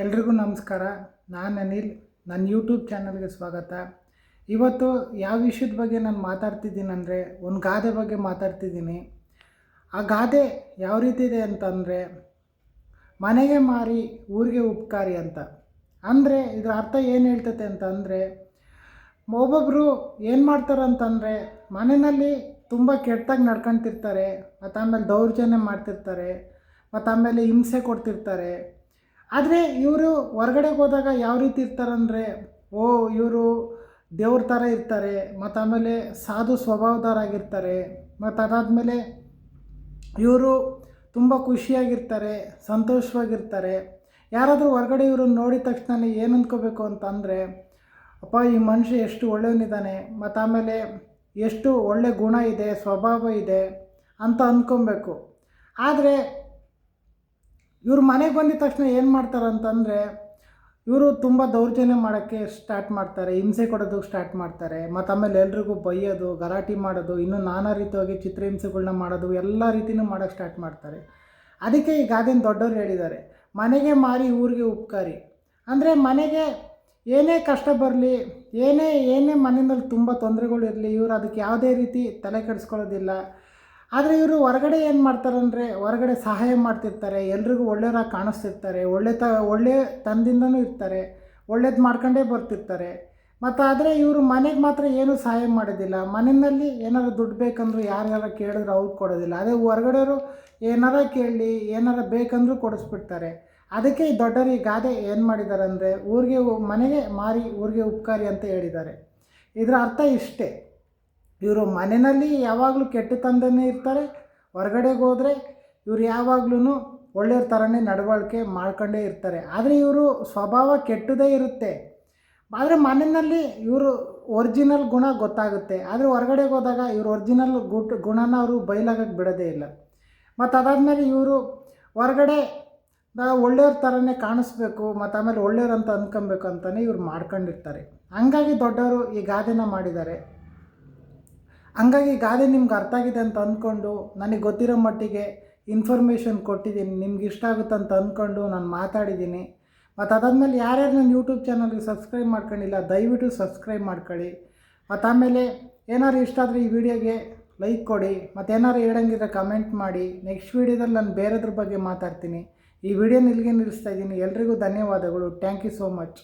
ಎಲ್ರಿಗೂ ನಮಸ್ಕಾರ. ನಾನು ಅನಿಲ್. ನನ್ನ ಯೂಟ್ಯೂಬ್ ಚಾನಲ್ಗೆ ಸ್ವಾಗತ. ಇವತ್ತು ಯಾವ ವಿಷಯದ ಬಗ್ಗೆ ನಾನು ಮಾತಾಡ್ತಿದ್ದೀನಂದರೆ, ಒಂದು ಗಾದೆ ಬಗ್ಗೆ ಮಾತಾಡ್ತಿದ್ದೀನಿ. ಆ ಗಾದೆ ಯಾವ ರೀತಿ ಇದೆ ಅಂತಂದರೆ, ಮನೆಗೆ ಮಾರಿ ಊರಿಗೆ ಉಪಕಾರಿ ಅಂತ. ಅಂದರೆ ಇದರ ಅರ್ಥ ಏನು ಹೇಳ್ತೈತೆ ಅಂತಂದರೆ, ಒಬ್ಬೊಬ್ಬರು ಏನು ಮಾಡ್ತಾರಂತಂದರೆ, ಮನೆಯಲ್ಲಿ ತುಂಬ ಕೆಟ್ಟದಾಗಿ ನಡ್ಕೊತಿರ್ತಾರೆ, ಮತ್ತು ಆಮೇಲೆ ದೌರ್ಜನ್ಯ ಮಾಡ್ತಿರ್ತಾರೆ, ಮತ್ತು ಆಮೇಲೆ ಹಿಂಸೆ ಕೊಡ್ತಿರ್ತಾರೆ. ಆದರೆ ಇವರು ಹೊರ್ಗಡೆಗೆ ಹೋದಾಗ ಯಾವ ರೀತಿ ಇರ್ತಾರಂದರೆ, ಇವರು ದೇವ್ರ ಥರ ಇರ್ತಾರೆ, ಮತ್ತು ಆಮೇಲೆ ಸಾಧು ಸ್ವಭಾವದವರಾಗಿರ್ತಾರೆ, ಮತ್ತು ಅದಾದಮೇಲೆ ಇವರು ತುಂಬ ಖುಷಿಯಾಗಿರ್ತಾರೆ, ಸಂತೋಷವಾಗಿರ್ತಾರೆ. ಯಾರಾದರೂ ಹೊರ್ಗಡೆ ಇವ್ರನ್ನ ನೋಡಿದ ತಕ್ಷಣ ಏನು ಅಂದ್ಕೋಬೇಕು ಅಂತಂದರೆ, ಅಪ್ಪ ಈ ಮನುಷ್ಯ ಎಷ್ಟು ಒಳ್ಳೆಯವನಿದ್ದಾನೆ, ಮತ್ತು ಆಮೇಲೆ ಎಷ್ಟು ಒಳ್ಳೆ ಗುಣ ಇದೆ, ಸ್ವಭಾವ ಇದೆ ಅಂತ ಅಂದ್ಕೊಬೇಕು. ಆದರೆ ಇವ್ರು ಮನೆಗೆ ಬಂದಿದ ತಕ್ಷಣ ಏನು ಮಾಡ್ತಾರೆ ಅಂತಂದರೆ, ಇವರು ತುಂಬ ದೌರ್ಜನ್ಯ ಮಾಡೋಕ್ಕೆ ಸ್ಟಾರ್ಟ್ ಮಾಡ್ತಾರೆ, ಹಿಂಸೆ ಕೊಡೋದಕ್ಕೆ ಸ್ಟಾರ್ಟ್ ಮಾಡ್ತಾರೆ, ಮತ್ತು ಆಮೇಲೆ ಎಲ್ರಿಗೂ ಬೈಯೋದು, ಗಲಾಟೆ ಮಾಡೋದು, ಇನ್ನೂ ನಾನಾ ರೀತಿಯಾಗಿ ಚಿತ್ರಹಿಂಸೆಗಳನ್ನ ಮಾಡೋದು, ಎಲ್ಲ ರೀತಿಯೂ ಮಾಡೋಕ್ಕೆ ಸ್ಟಾರ್ಟ್ ಮಾಡ್ತಾರೆ. ಅದಕ್ಕೆ ಈ ಗಾದೆನ ದೊಡ್ಡವ್ರು ಹೇಳಿದ್ದಾರೆ, ಮನೆಗೆ ಮಾರಿ ಊರಿಗೆ ಉಪಕಾರಿ. ಅಂದರೆ ಮನೆಗೆ ಏನೇ ಕಷ್ಟ ಬರಲಿ, ಏನೇ ಮನೆಯಲ್ಲಿ ತುಂಬ ತೊಂದರೆಗಳಿರಲಿ, ಇವರು ಅದಕ್ಕೆ ಯಾವುದೇ ರೀತಿ ತಲೆ ಕೆಡಿಸ್ಕೊಳ್ಳೋದಿಲ್ಲ. ಆದರೆ ಇವರು ಹೊರಗಡೆ ಏನು ಮಾಡ್ತಾರಂದರೆ, ಹೊರಗಡೆ ಸಹಾಯ ಮಾಡ್ತಿರ್ತಾರೆ, ಎಲ್ರಿಗೂ ಒಳ್ಳೆಯವ್ರಾಗಿ ಕಾಣಿಸ್ತಿರ್ತಾರೆ, ಒಳ್ಳೆ ತನದಿಂದನೂ ಇರ್ತಾರೆ, ಒಳ್ಳೇದು ಮಾಡ್ಕೊಂಡೇ ಬರ್ತಿರ್ತಾರೆ. ಮತ್ತು ಆದರೆ ಇವರು ಮನೆಗೆ ಮಾತ್ರ ಏನೂ ಸಹಾಯ ಮಾಡೋದಿಲ್ಲ. ಮನೆಯಲ್ಲಿ ಏನಾರು ದುಡ್ಡು ಬೇಕಂದ್ರೂ ಯಾರ್ಯಾರು ಕೇಳಿದ್ರು ಅವ್ರಿಗೆ ಕೊಡೋದಿಲ್ಲ. ಅದೇ ಹೊರಗಡೆಯವರು ಏನಾರ ಕೇಳಲಿ, ಏನಾರ ಬೇಕಂದ್ರೂ ಕೊಡಿಸ್ಬಿಡ್ತಾರೆ. ಅದಕ್ಕೆ ಈ ದೊಡ್ಡವರು ಈ ಗಾದೆ ಏನು ಮಾಡಿದ್ದಾರೆ ಅಂದರೆ, ಮನೆಗೆ ಮಾರಿ ಊರಿಗೆ ಉಪಕಾರಿ ಅಂತ ಹೇಳಿದ್ದಾರೆ. ಇದರ ಅರ್ಥ ಇಷ್ಟೇ, ಇವರು ಮನೆಯಲ್ಲಿ ಯಾವಾಗಲೂ ಕೆಟ್ಟತನದಲ್ಲೇ ಇರ್ತಾರೆ, ಹೊರಗಡೆಗೆ ಹೋದರೆ ಇವರು ಯಾವಾಗ್ಲೂ ಒಳ್ಳೆಯವ್ರ ಥರನೇ ನಡವಳಿಕೆ ಮಾಡ್ಕೊಂಡೇ ಇರ್ತಾರೆ. ಆದರೆ ಇವರು ಸ್ವಭಾವ ಕೆಟ್ಟದೇ ಇರುತ್ತೆ. ಆದರೆ ಮನೆಯಲ್ಲಿ ಇವರು ಒರಿಜಿನಲ್ ಗುಣ ಗೊತ್ತಾಗುತ್ತೆ. ಆದರೆ ಹೊರಗಡೆಗೆ ಹೋದಾಗ ಇವರು ಒರಿಜಿನಲ್ ಗುಣನ ಅವರು ಬಯಲಾಗಕ್ಕೆ ಬಿಡೋದೇ ಇಲ್ಲ. ಮತ್ತು ಅದಾದಮೇಲೆ ಇವರು ಹೊರಗಡೆ ಒಳ್ಳೆಯವ್ರ ಥರನೇ ಕಾಣಿಸ್ಬೇಕು, ಮತ್ತು ಆಮೇಲೆ ಒಳ್ಳೆಯವ್ರು ಅಂತ ಅಂದ್ಕೊಬೇಕು ಅಂತಲೇ ಇವ್ರು ಮಾಡ್ಕೊಂಡಿರ್ತಾರೆ. ಹಂಗಾಗಿ ದೊಡ್ಡವರು ಈ ಗಾದೆನ ಮಾಡಿದ್ದಾರೆ. ಹಂಗಾಗಿ ಗಾದೆ ನಿಮ್ಗೆ ಅರ್ಥ ಆಗಿದೆ ಅಂತ ಅಂದ್ಕೊಂಡು, ನನಗೆ ಗೊತ್ತಿರೋ ಮಟ್ಟಿಗೆ ಇನ್ಫಾರ್ಮೇಷನ್ ಕೊಟ್ಟಿದ್ದೀನಿ, ನಿಮ್ಗೆ ಇಷ್ಟ ಆಗುತ್ತೆ ಅಂತ ಅಂದ್ಕೊಂಡು ನಾನು ಮಾತಾಡಿದ್ದೀನಿ. ಮತ್ತು ಅದಾದಮೇಲೆ ಯಾರ್ಯಾರು ನನ್ನ ಯೂಟ್ಯೂಬ್ ಚಾನಲ್ಗೆ ಸಬ್ಸ್ಕ್ರೈಬ್ ಮಾಡ್ಕೊಂಡಿಲ್ಲ, ದಯವಿಟ್ಟು ಸಬ್ಸ್ಕ್ರೈಬ್ ಮಾಡ್ಕೊಳ್ಳಿ. ಮತ್ತು ಆಮೇಲೆ ಏನಾದ್ರು ಇಷ್ಟ ಆದರೆ ಈ ವಿಡಿಯೋಗೆ ಲೈಕ್ ಕೊಡಿ, ಮತ್ತು ಏನಾದ್ರು ಹೇಳಂಗಿದ್ರೆ ಕಮೆಂಟ್ ಮಾಡಿ. ನೆಕ್ಸ್ಟ್ ವೀಡಿಯೋದಲ್ಲಿ ನಾನು ಬೇರೆದ್ರ ಬಗ್ಗೆ ಮಾತಾಡ್ತೀನಿ. ಈ ವಿಡಿಯೋನ ಇಲ್ಲಿಗೆ ನಿಲ್ಲಿಸ್ತಾ ಇದ್ದೀನಿ. ಎಲ್ರಿಗೂ ಧನ್ಯವಾದಗಳು. Thank you so much.